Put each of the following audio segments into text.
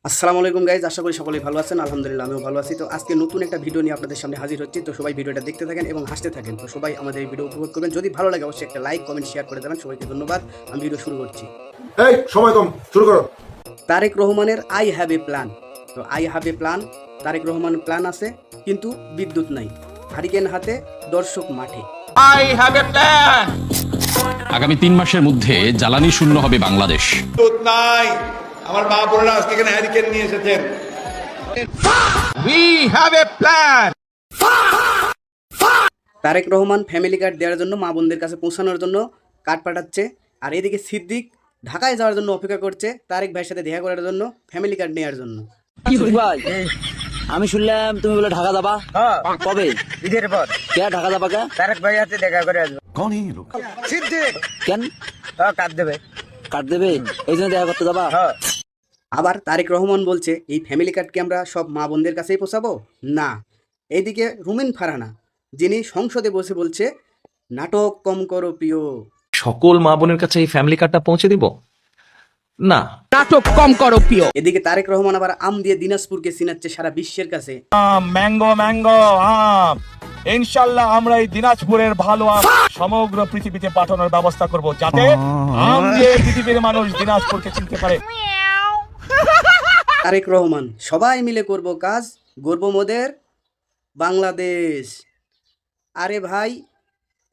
আসসালামু আলাইকুম গাইজ, আশা করি সকলেই ভালো আছেন। আলহামদুলিল্লাহ আমিও ভালো আছি। তো আজকে নতুন একটা ভিডিও নিয়ে আপনাদের সামনে হাজির হচ্ছি। তো সবাই ভিডিওটা দেখতে থাকেন এবং হাসতে থাকেন। তো সবাই আমাদের এই ভিডিও উপভোগ করবেন। যদি ভালো লাগে অবশ্যই একটা লাইক কমেন্ট শেয়ার করে দেবেন। সবাইকে ধন্যবাদ। আমি ভিডিও শুরু করছি। এই সময় কম, শুরু করো। তারেক রহমানের আই হ্যাভ এ প্ল্যান। তো I have a plan, Tareq Rahman plan আছে কিন্তু বিদ্যুৎ নাই। হারিকেন হাতে, দর্শক মাঠে। I have a plan. আগামী 3 মাসের মধ্যে জ্বালানি শূন্য হবে বাংলাদেশ। দুধ নাই, আমার মা বোনেরা আজকে এখানে হ্যারিকেন নিয়ে এসেছেন। We have a plan. Tareq Rahman family card দেওয়ার জন্য মা বোনদের কাছে পৌঁছানোর জন্য কার্ড পাঠাচ্ছে, আর এদিকে সিদ্দিক ঢাকায় যাওয়ার জন্য অপেক্ষা করছে তারেক ভাইয়ের সাথে দেখা করার জন্য, ফ্যামিলি কার্ড নেওয়ার জন্য। ভাই, আমি শুনলাম তুমি বলে ঢাকা যাবা। কবে? ঈদের পর কে ঢাকা যাবা কে? তারেক ভাই হাতে দেখা করে আসবো। কোন এই লোক? সিদ্দিক কেন কাট দেবে। কাট দেবে? এই জন্য দেখা করতে যাবা? হ্যাঁ আবার তারেক রহমান বলছে এই ফ্যামিলি কার্ড কি আমরা সব মা বোনদের কাছেই পৌঁছাবো না। এইদিকে রুমিন ফারহানা, যিনি সংসদে বসে বলছে নাটক কম করো প্রিয়। সকল মা বোনের কাছে এই ফ্যামিলি কার্ডটা পৌঁছে দিব না। নাটক কম করো প্রিয়। এদিকে তারেক রহমান আবার আম দিয়ে দিনাজপুরকে চিনাচ্ছে সারা বিশ্বের কাছে। ম্যাঙ্গো ম্যাঙ্গো আম, ইনশাল্লাহ আমরা এই দিনাজপুরের ভালো আম সমগ্র পৃথিবীতে পাঠানোর ব্যবস্থা করব, যাতে আম দিয়ে পৃথিবীর মানুষ দিনাজপুরকে চিনতে পারে। তারেক রহমান, সবাই মিলে করব কাজ, গর্ব মোদের বাংলাদেশ। আরে ভাই,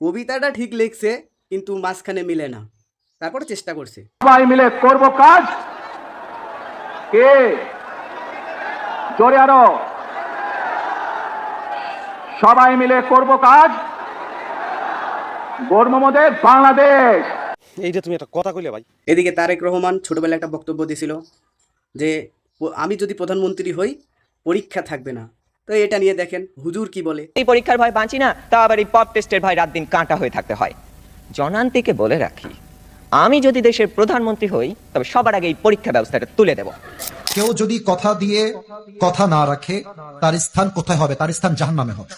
কবিতাটা ঠিক লিখছে কিন্তু মাঝখানে মিলে না, তারপরে চেষ্টা করছে। সবাই মিলে করব কাজ, কে জোরে আরো, সবাই মিলে করব কাজ, গর্ব মোদের বাংলাদেশ। এইটা তুমি একটা কথা কইলে ভাই। এদিকে তারেক রহমান ছোটবেলায় একটা বক্তব্য দিয়েছিল যে আমি যদি প্রধানমন্ত্রী হই পরীক্ষা থাকবে না। তো এটা নিয়ে দেখেন হুজুর কি বলে। এই পরীক্ষার ভয় বাঁচি না, তা আবার এই পপ টেস্টের ভয় রাত দিন কাঁটা হয়ে থাকতে হয়। জনান্তিকে বলে রাখি, আমি যদি দেশের প্রধানমন্ত্রী হই তবে সবার আগে এই পরীক্ষা ব্যবস্থাটা তুলে দেব। কেউ যদি কথা দিয়ে কথা না রাখে, তার স্থান কোথায় হবে? তার স্থান জাহান্নামে হবে।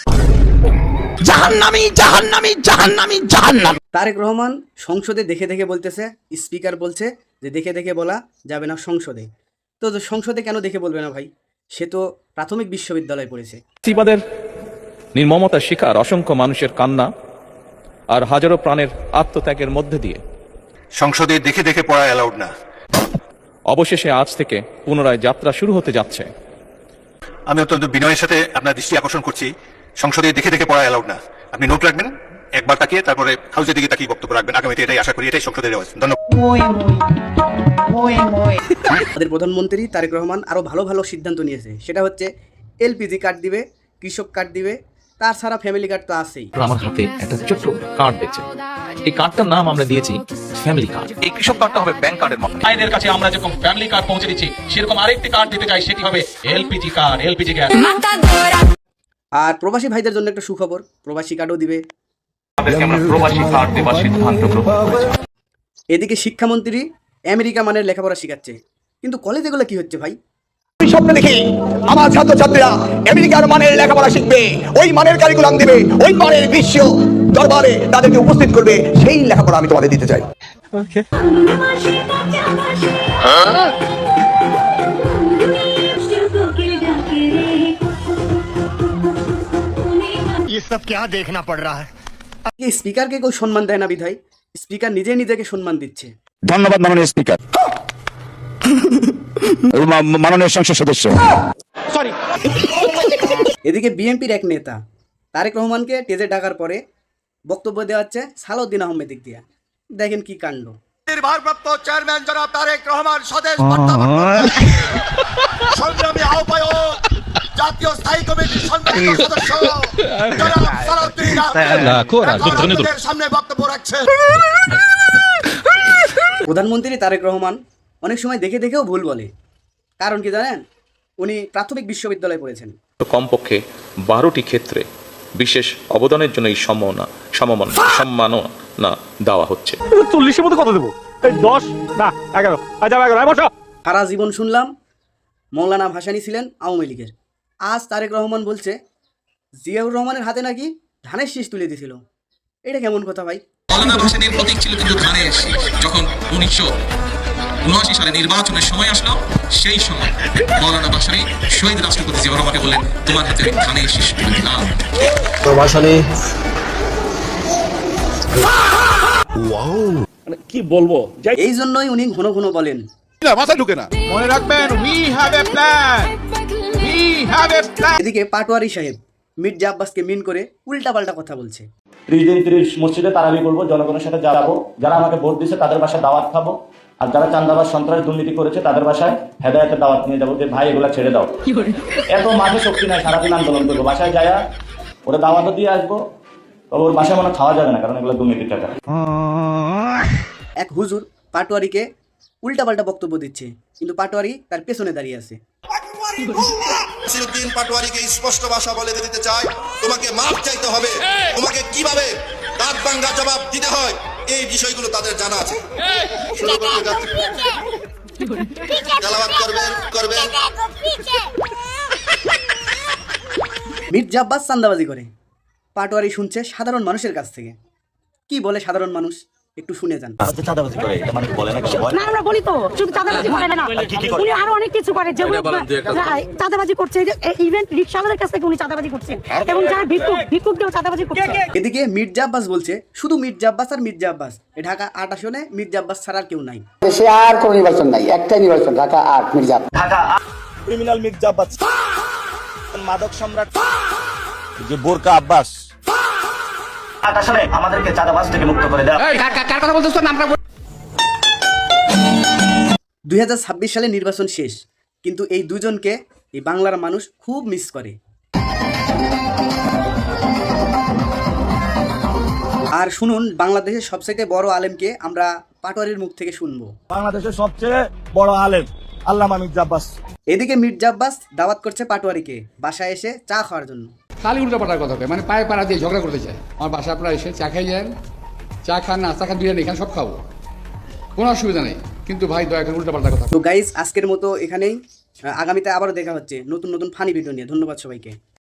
জাহান্নামী জাহান্নামী জাহান্নামী জাহান্নামী। তারেক রহমান সংসদে দেখে দেখে বলতেছে, স্পিকার বলছে যে দেখে দেখে বলা যাবে না সংসদে। তো সংসদে কেন দেখে বলবে না ভাই? সে তো প্রাথমিক বিশ্ববিদ্যালয়ে পড়েছে। ফ্যাসিবাদের নির্মমতার শিকার অসংখ্য মানুষের কান্না আর হাজারো প্রাণের আত্মত্যাগের মধ্যে দিয়ে সংসদে দেখে দেখে পড়া অ্যালাউড না। অবশেষে আজ থেকে পুনরায় যাত্রা শুরু হতে যাচ্ছে। আমি অত্যন্ত বিনয়ের সাথে আপনার দৃষ্টি আকর্ষণ করছি, সংসদে দেখে দেখে পড়া অ্যালাউড না। আপনি নোট রাখবেন, একবার তাকিয়ে তারপরে হাউসের দিকে তাকিয়ে বক্তব্য রাখবেন। আগামীতে এটাই আশা করি, এটাই সংসদের রেওয়াজ। ধন্যবাদ। আমাদের প্রধানমন্ত্রী তারেক রহমান আরও ভালো ভালো সিদ্ধান্ত নিয়েছে, সেটা হচ্ছে এলপিজি কার্ড দিবে, কৃষক কার্ড দিবে, তার ছাড়া ফ্যামিলি কার্ড তো আছেই। আমার হাতে একটা ছোট্ট কার্ড দেখছে, এই কার্ডটার নাম আমরা দিয়েছি ফ্যামিলি কার্ড। এই কৃষক কার্ডটা হবে ব্যাংক কার্ডের মতো। ভাইদের কাছে আমরা যেরকম ফ্যামিলি কার্ড পৌঁছে দিচ্ছি, সেরকম আরেকটি কার্ড দিতে চাই, সেটি হবে এলপিজি কার্ড, এলপিজি গ্যাস। আর প্রবাসী ভাইদের জন্য একটা সুখবর, প্রবাসী কার্ডও দিবে। প্রবাসী কার্ড দেওয়ার সিদ্ধান্ত গ্রহণ করেছি। এদিকে শিক্ষামন্ত্রী আমেরিকা মানের লেখাপড়া শেখাচ্ছে, কিন্তু কলেজে এগুলো কি হচ্ছে ভাই? স্বপ্ন দেখি আমার ছাত্রছাত্রীরা আমেরিকার মানের লেখাপড়া শিখবে, ওই মানের কারিকুলাম দিবে, ওই মানের বিশ্ব দরবারে তাদেরকে উপস্থিত করবে। সেই লেখাপড়া আমি তোমাদের দিতে চাই। ये सब क्या देखना पड़ रहा है? এই স্পিকারকে কেউ সম্মান দেয় না বিধায় স্পিকার নিজে নিজেকে সম্মান দিচ্ছে। ধন্যবাদ মাননীয় স্পিকার, মাননীয় সংসদ সদস্য। এদিকে বিএনপির এক নেতা তারেক রহমানকে টেজে ডাকার পরে বক্তব্য দেওয়া হচ্ছে সালাউদ্দিন আহমেদিক দিয়া। দেখেন কি কাণ্ড। ভারপ্রাপ্ত চেয়ারম্যান জনাব তারেক রহমান স্বদেশ সংগ্রামী আহ্বায়ক, জাতীয় স্থায়ী কমিটির সম্মানিত সদস্য জনাব সালাউদ্দিন আহমেদের সামনে বক্তব্য রাখছেন। প্রধানমন্ত্রী তারেক রহমান অনেক সময় দেখে দেখেও ভুল বলে। কারণ কি জানেন? উনি প্রাথমিক বিশ্ববিদ্যালয়ে পড়েছেন। কমপক্ষে 12টি ক্ষেত্রে বিশেষ অবদানের জন্য এই সম্মাননা দেওয়া হচ্ছে। 40-এর মধ্যে কত দেবো? 10 না 11। আচ্ছা 11 বসো। সারা জীবন শুনলাম মৌলানা ভাসানী ছিলেন আওয়ামী লীগের। আজ তারেক রহমান বলছে জিয়াউর রহমানের হাতে নাকি ধানের শীষ তুলে দিয়েছিল। এটা কেমন কথা ভাই? মৌলানা ভাসানীর প্রতীক ছিল কিন্তু ধানের শীষ। যখন 19 1979 সালে নির্বাচনের সময় আসলো, সেই সময় মৌলানা ভাসানী শহীদ রাষ্ট্রপতি জিয়াউর রহমানকে বললেন, তোমার হাতে ধানের শীষ তুলে দিলাম। কি বলবো, এই জন্যই উনি ঘন ঘন বলেন। মনে রাখবেন, we have a plan, we have a plan. এদিকে পাটোয়ারি সাহেব মির্জা আব্বাসকে মিন করে উল্টাপাল্টা কথা বলছে। 30 দিন 30 মসজিদে তারাবি করবো, জনগণের সাথে যাবো, যারা আমাকে ভোট দিচ্ছে তাদের বাসায় দাওয়াত খাবো, আর যারা চান্দাবাজ সন্ত্রাস দুর্নীতি করেছে তাদের বাসায় হেদায়েতের দাওয়াত নিয়ে যাবো যে ভাই এগুলা ছেড়ে দাও। এত মাঠে শক্তি নাই, সারাদিন আন্দোলন করবো, বাসায় যায়া ওরা দাওয়াতও দিয়ে আসবো, তবে ওর বাসায় মনে খাওয়া যাবে না, কারণ এগুলো দুর্নীতির টাকা। এক হুজুর পাটোয়ারিকে উল্টাপাল্টা বক্তব্য দিচ্ছে, কিন্তু পাটোয়ারি তার পেছনে দাঁড়িয়ে আছে। নাসিরউদ্দিন পাটোয়ারিকে স্পষ্ট ভাষা বলে দিতে চাই, তোমাকে মাপ চাইতে হবে, তোমাকে কিভাবে দাঁত ভাঙা জবাব দিতে হয় এই বিষয়গুলো তাদের জানা আছে। শুরু করতে যাচ্ছি, তেলাওয়াত করবেন। মির্জা আব্বাস চান্দাবাজি করে, পাটোয়ারি শুনছে সাধারণ মানুষের কাছ থেকে। কি বলে সাধারণ মানুষ, একটু শুনে যান। চাঁদাবাজি করে এটা মানুষ বলে না, না আমরা বলি তো, শুধু চাঁদাবাজি করে না, উনি আরো অনেক কিছু করে, যেগুলো চাঁদাবাজি করছে। ইভেন্ট রিকশাওয়ালাদের কাছ থেকে উনি চাঁদাবাজি করছেন, এবং যারা ভিক্ষুকদেরও চাঁদাবাজি করছে। এদিকে মির্জা আব্বাস বলছে শুধু মির্জা আব্বাস আর মির্জা আব্বাস, এ ঢাকা 8 আসনে মির্জা আব্বাস ছাড়া আর কেউ নাই। দেশে আর কোনো নির্বাচন নাই, একটাই নির্বাচন, ঢাকা 8 মির্জা। ক্রিমিনাল মির্জা আব্বাস, মাদক সম্রাট যে বোরকা আব্বাস, আসলে আমাদেরকে চাঁদাবাজ থেকে মুক্ত করে দেওয়া। 2026 সালে নির্বাচন শেষ, কিন্তু এই দুজনকে এই বাংলার মানুষ খুব মিস করে। আর শুনুন, বাংলাদেশের সবচেয়ে বড় আলেমকে আমরা পাটোয়ারির মুখ থেকে শুনবো। বাংলাদেশের সবচেয়ে বড় আলেম আল্লামা মির্জা আব্বাস। এদিকে মির্জা আব্বাস দাওয়াত করছে পাটোয়ারিকে বাসায় এসে চা খাওয়ার জন্য। খালি উল্টাপাল্টার কথা কয়, মানে পায়ে পাড়া দিয়ে ঝগড়া করতে চায়। আমার বাসায় আপনারা এসে চা খাই যান, চা খান, নাস্তা খান, বিরিয়ানি খান, সব খাবো, কোনো অসুবিধা নেই, কিন্তু ভাই দয়া করে উল্টাপাল্টা কথা। তো গাইস, আজকের মতো এখানেই, আগামীতে আবারও দেখা হচ্ছে নতুন নতুন ফানি ভিডিও নিয়ে। ধন্যবাদ সবাইকে।